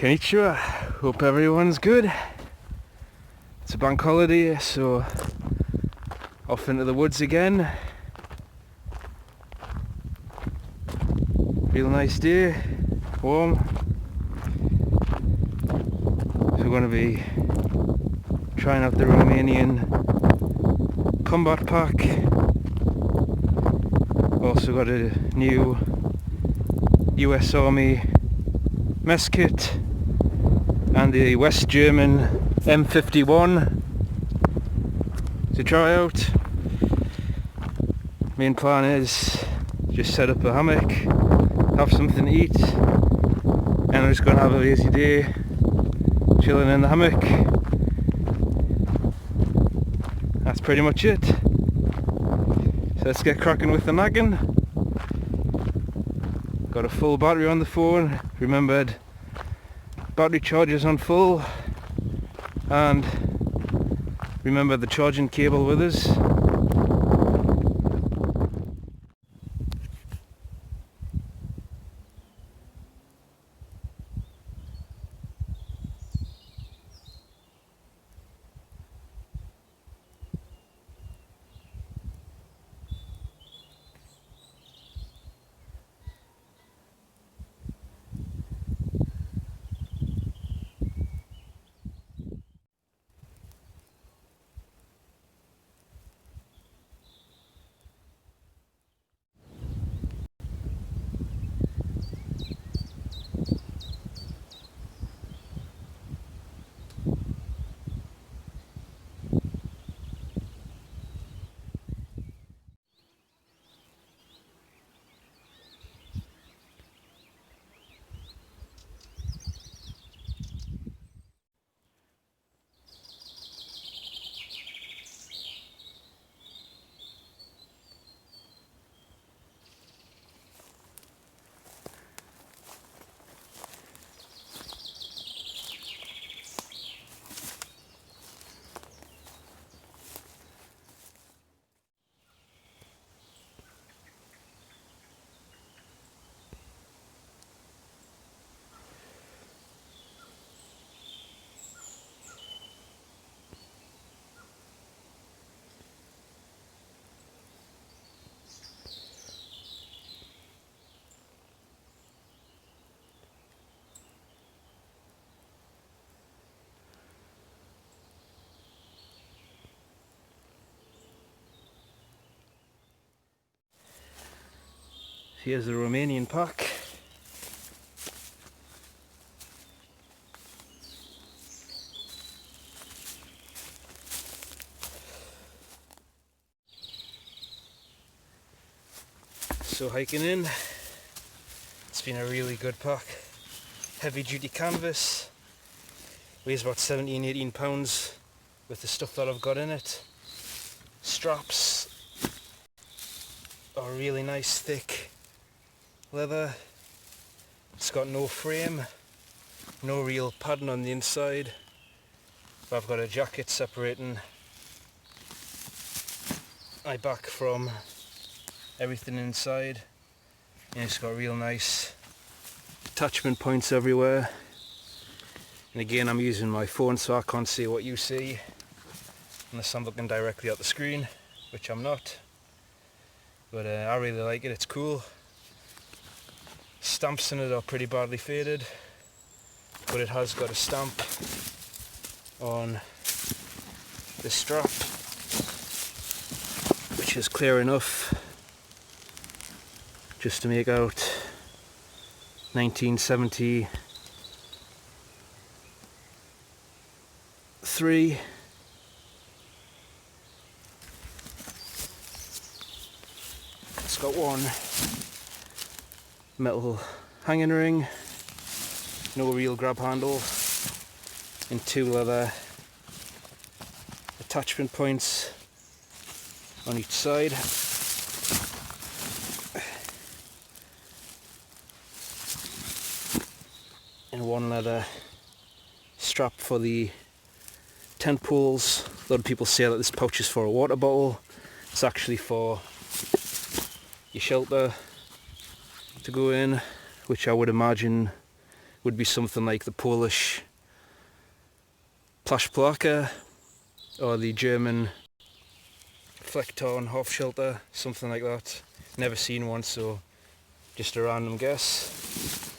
Konnichiwa, hope everyone's good. It's a bank holiday, so off into the woods again. Real nice day, warm. So we're going to be trying out the Romanian combat pack. Also got a new US Army mess kit and the West German M51 to try out. Main plan is just set up a hammock, have something to eat, and I'm just going to have a lazy day chilling in the hammock. That's pretty much it. So let's get cracking with the nagging. Got a full battery on the phone, remembered battery charger's on full, and remember the charging cable with us. Here's the Romanian pack. So hiking in, it's been a really good pack. Heavy duty canvas, weighs about 17-18 pounds with the stuff that I've got in it. Straps are really nice thick leather. It's got no frame, no real padding on the inside, but I've got a jacket separating my back from everything inside, and it's got real nice attachment points everywhere. And again, I'm using my phone so I can't see what you see unless I'm looking directly at the screen, which I'm not, but I really like it. It's cool. Stamps in it are pretty badly faded, but it has got a stamp on the strap which is clear enough just to make out 1973. It's got one metal hanging ring, no real grab handle, and two leather attachment points on each side. And one leather strap for the tent poles. A lot of people say that this pouch is for a water bottle. It's actually for your shelter to go in, which I would imagine would be something like the Polish Plashplaka or the German Flecktorn half shelter, something like that. Never seen one, so just a random guess.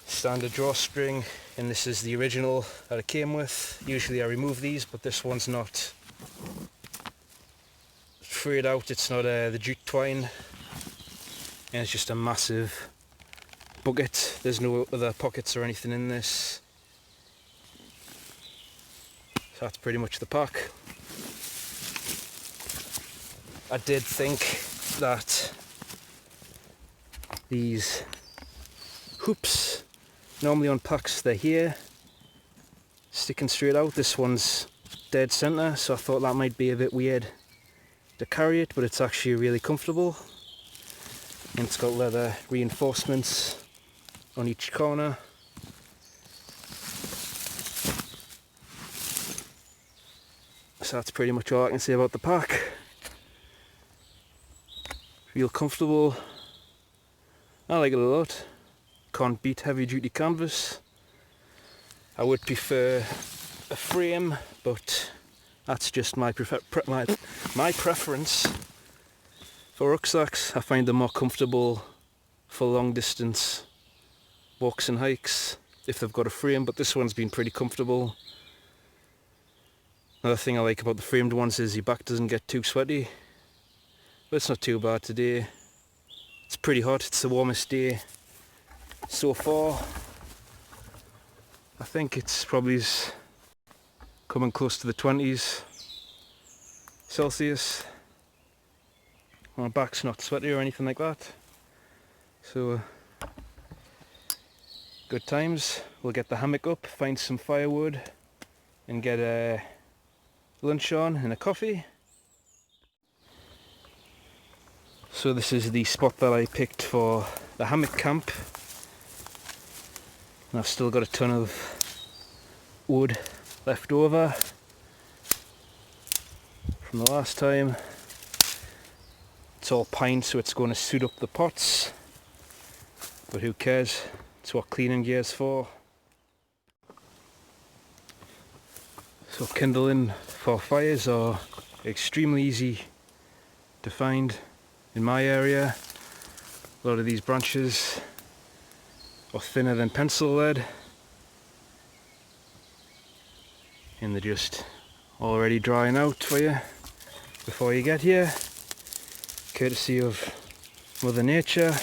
Standard drawstring, and this is the original that it came with. Usually I remove these, but this one's not frayed out, it's not the jute twine, and it's just a massive bucket. There's no other pockets or anything in this. So that's pretty much the pack. I did think that these hoops, normally on packs they're here, sticking straight out. This one's dead centre, so I thought that might be a bit weird to carry it, but it's actually really comfortable. And it's got leather reinforcements on each corner. So that's pretty much all I can say about the pack. Real comfortable. I like it a lot. Can't beat heavy duty canvas. I would prefer a frame, but that's just my preference. For rucksacks, I find them more comfortable for long distance walks and hikes if they've got a frame, but this one's been pretty comfortable. Another thing I like about the framed ones is your back doesn't get too sweaty, but it's not too bad today. It's pretty hot, it's the warmest day so far. I think it's probably coming close to the 20s Celsius. My back's not sweaty or anything like that, so good times. We'll get the hammock up, find some firewood and get a lunch on and a coffee. So this is the spot that I picked for the hammock camp, and I've still got a ton of wood left over from the last time. It's all pine, so it's going to suit up the pots, but who cares, it's what cleaning gear's for. So kindling for fires are extremely easy to find in my area. A lot of these branches are thinner than pencil lead, and they're just already drying out for you before you get here, courtesy of Mother Nature.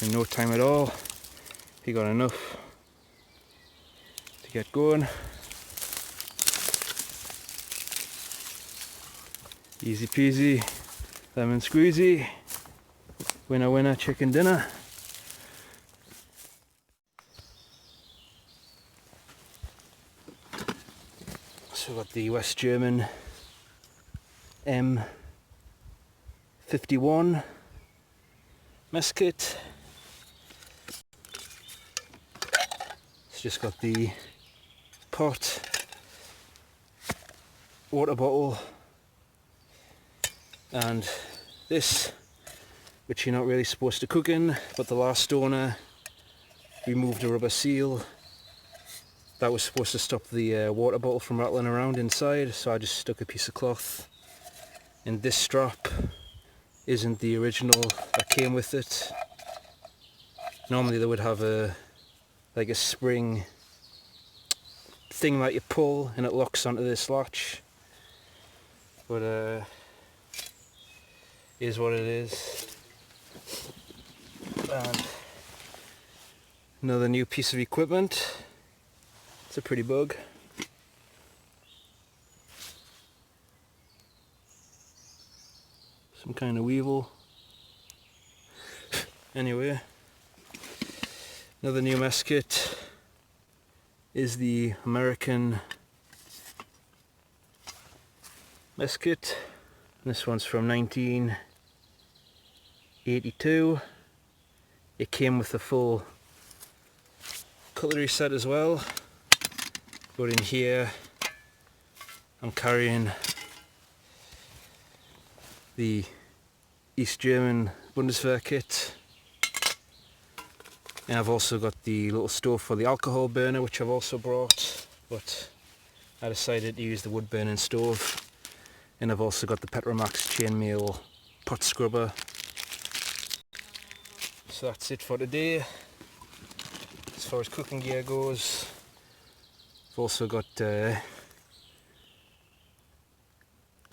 In no time at all, you got enough to get going. Easy peasy, lemon squeezy, winner winner chicken dinner. So we've got the West German M51 mess kit. It's just got the pot, water bottle, and this, which you're not really supposed to cook in, but the last owner removed a rubber seal that was supposed to stop the water bottle from rattling around inside, so I just stuck a piece of cloth. And this strap isn't the original that came with it. Normally they would have like a spring thing that you pull and it locks onto this latch, but is what it is. And another new piece of equipment. It's a pretty bug. Some kind of weevil. Anyway, another new mess kit is the American mess kit. This one's from 1982. It came with a full cutlery set as well, but in here I'm carrying the East German Bundeswehr kit, And I've also got the little stove for the alcohol burner, which I've also brought, but I decided to use the wood burning stove. And I've also got the Petromax chainmail pot scrubber. So that's it for today. As far as cooking gear goes, I've also got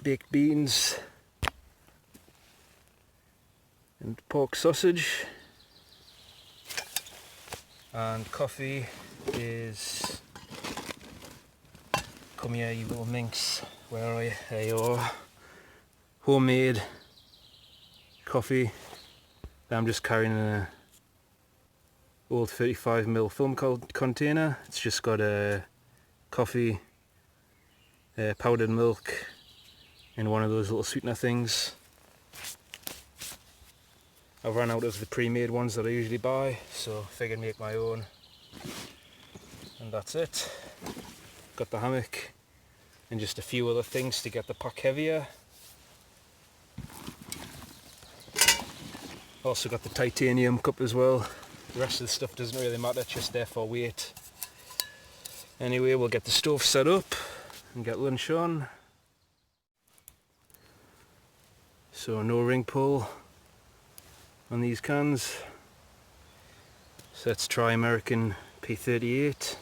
baked beans and pork sausage, and coffee is, come here you little minx, where are you? There you are. Homemade coffee. I'm just carrying a old 35ml film container. It's just got a coffee, powdered milk, and one of those little sweetener things. I've run out of the pre-made ones that I usually buy, so I figured make my own. And that's it. Got the hammock and just a few other things to get the pack heavier. Also got the titanium cup as well. The rest of the stuff doesn't really matter, it's just there for weight. Anyway, we'll get the stove set up and get lunch on. So no ring pull on these cans. So let's try American P38.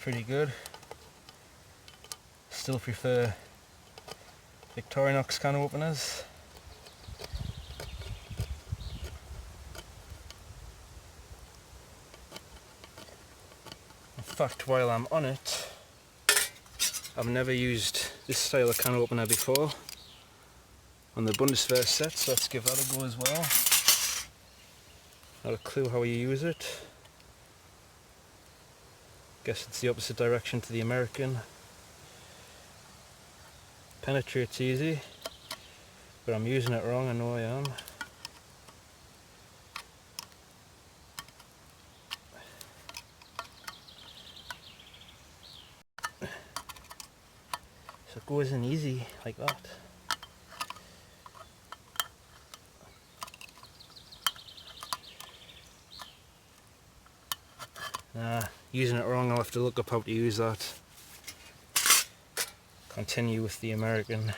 Pretty good. Still prefer Victorinox can openers. In fact, while I'm on it, I've never used this style of can opener before on the Bundeswehr set, so let's give that a go as well. Not a clue how you use it. Guess it's the opposite direction to the American. Penetrates easy, but I'm using it wrong, I know I am. So it goes in easy like that. Using it wrong, I'll have to look up how to use that. Continue with the American.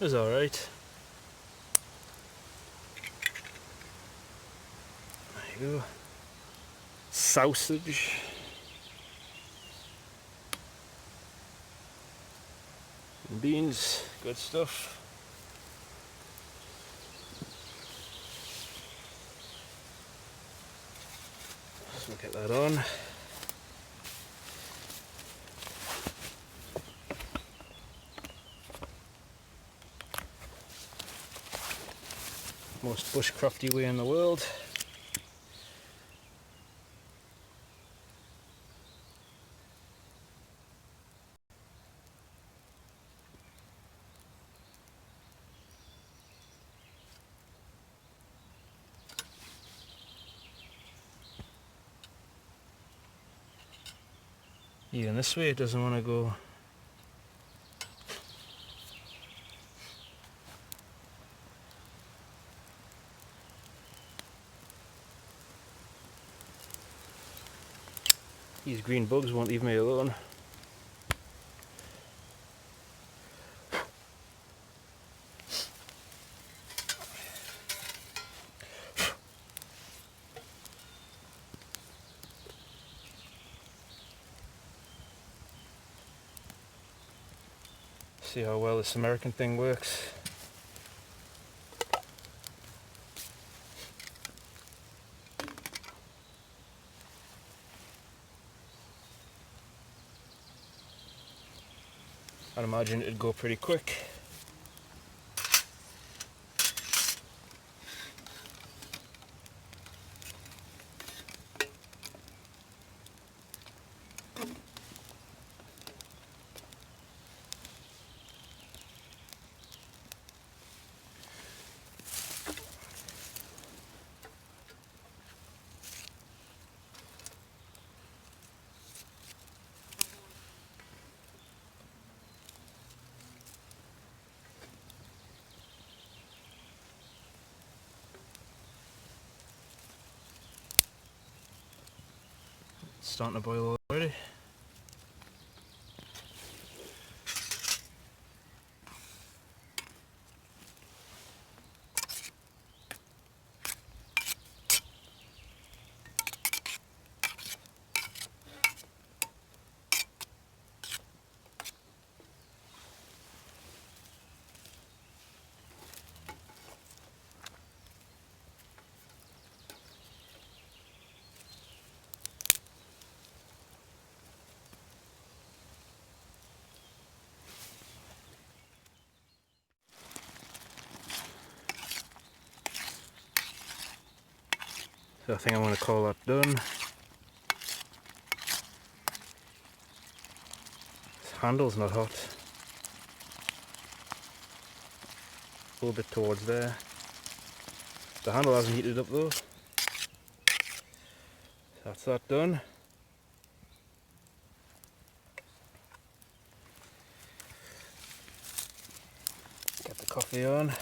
It was alright. There you go. Sausage. And beans, good stuff. So get that on. Most bushcrafty way in the world. Even this way it doesn't want to go. These green bugs won't leave me alone. See how well this American thing works. I'd imagine it'd go pretty quick. It's starting to boil already. So I think I'm going to call that done. This handle's not hot. A little bit towards there. The handle hasn't heated up though. That's that done. Get the coffee on.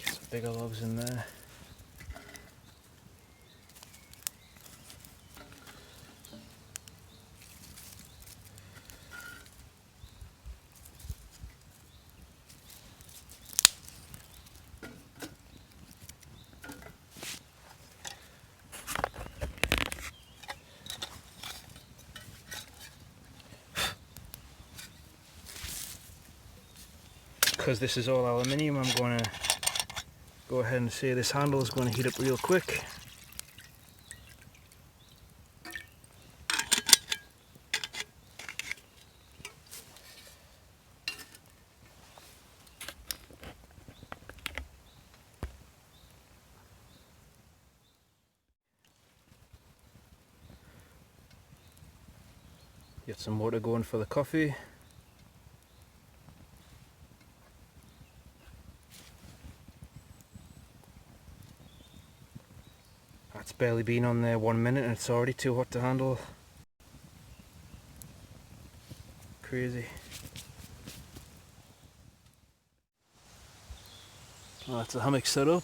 Get some bigger logs in there. Because this is all aluminium, I'm going to go ahead and say this handle is going to heat up real quick. Get some water going for the coffee. That's barely been on there 1 minute and it's already too hot to handle. Crazy. Well, that's the hammock set up.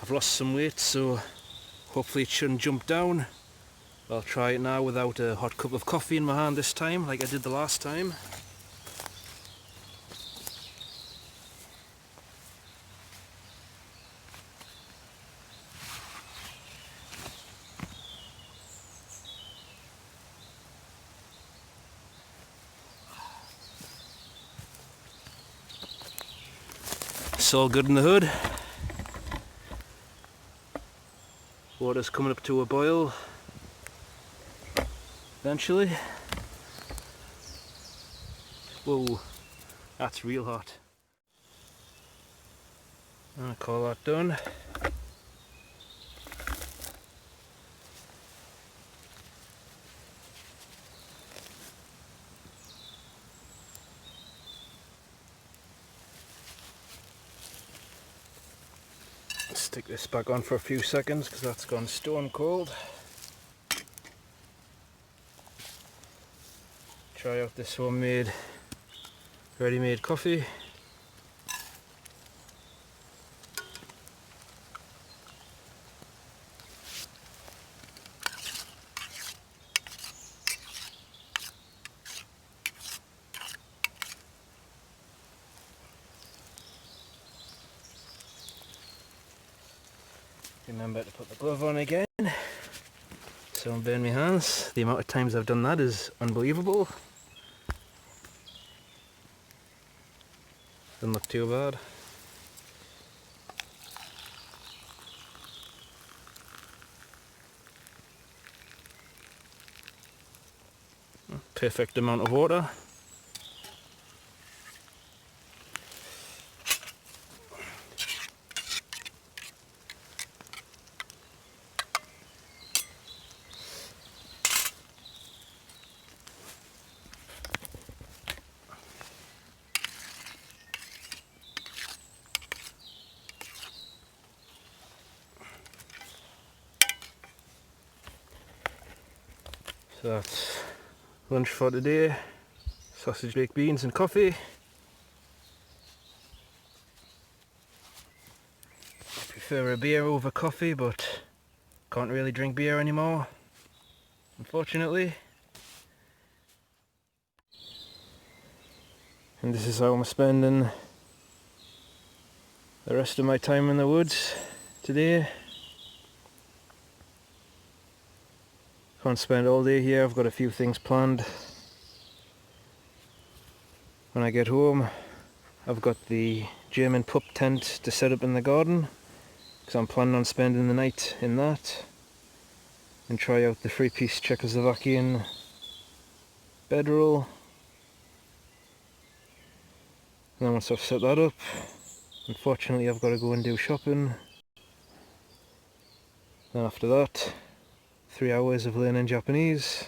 I've lost some weight, so hopefully it shouldn't jump down. I'll try it now without a hot cup of coffee in my hand this time, like I did the last time. It's all good in the hood. Water's coming up to a boil eventually. Whoa, that's real hot. I'll call that done. Stick this back on for a few seconds because that's gone stone cold. Try out this homemade, ready-made coffee. Remember to put the glove on again so I don't burn my hands. The amount of times I've done that is unbelievable. Doesn't look too bad. Perfect amount of water. So that's lunch for today. Sausage, baked beans and coffee. I prefer a beer over coffee, but can't really drink beer anymore, unfortunately. And this is how I'm spending the rest of my time in the woods today. Can't spend all day here, I've got a few things planned. When I get home, I've got the German pup tent to set up in the garden, because I'm planning on spending the night in that and try out the 3-piece Czechoslovakian bedroll. And then once I've set that up, unfortunately I've got to go and do shopping. Then after that, 3 hours of learning Japanese,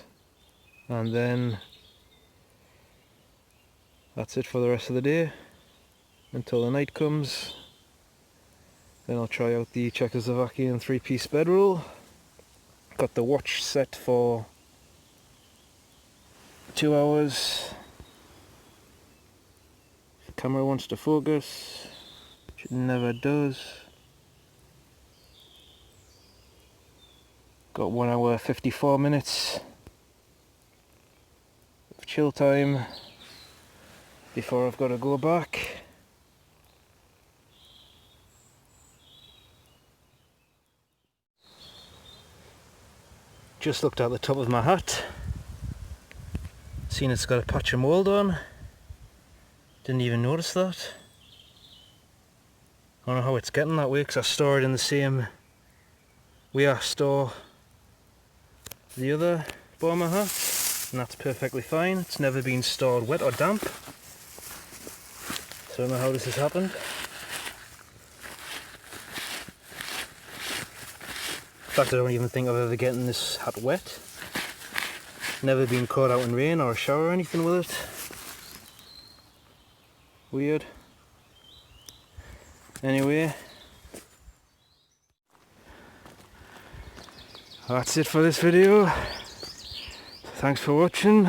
and then that's it for the rest of the day until the night comes. Then I'll try out the Czechoslovakian 3-piece bedroll. Got the watch set for 2 hours. The camera wants to focus, which it never does. Got 1 hour 54 minutes of chill time before I've got to go back. Just looked at the top of my hat, seen it's got a patch of mould on, didn't even notice that. I don't know how it's getting that way, because I store it in the same way I store the other bomber hat, and that's perfectly fine. It's never been stored wet or damp, so I don't know how this has happened. In fact, I don't even think I've ever gotten this hat wet. Never been caught out in rain or a shower or anything with it. Weird. Anyway, that's it for this video. Thanks for watching.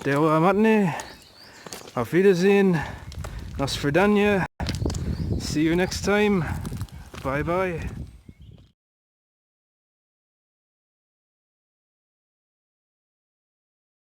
Dewa matne. Auf Wiedersehen. Nas Fredania. See you next time. Bye bye.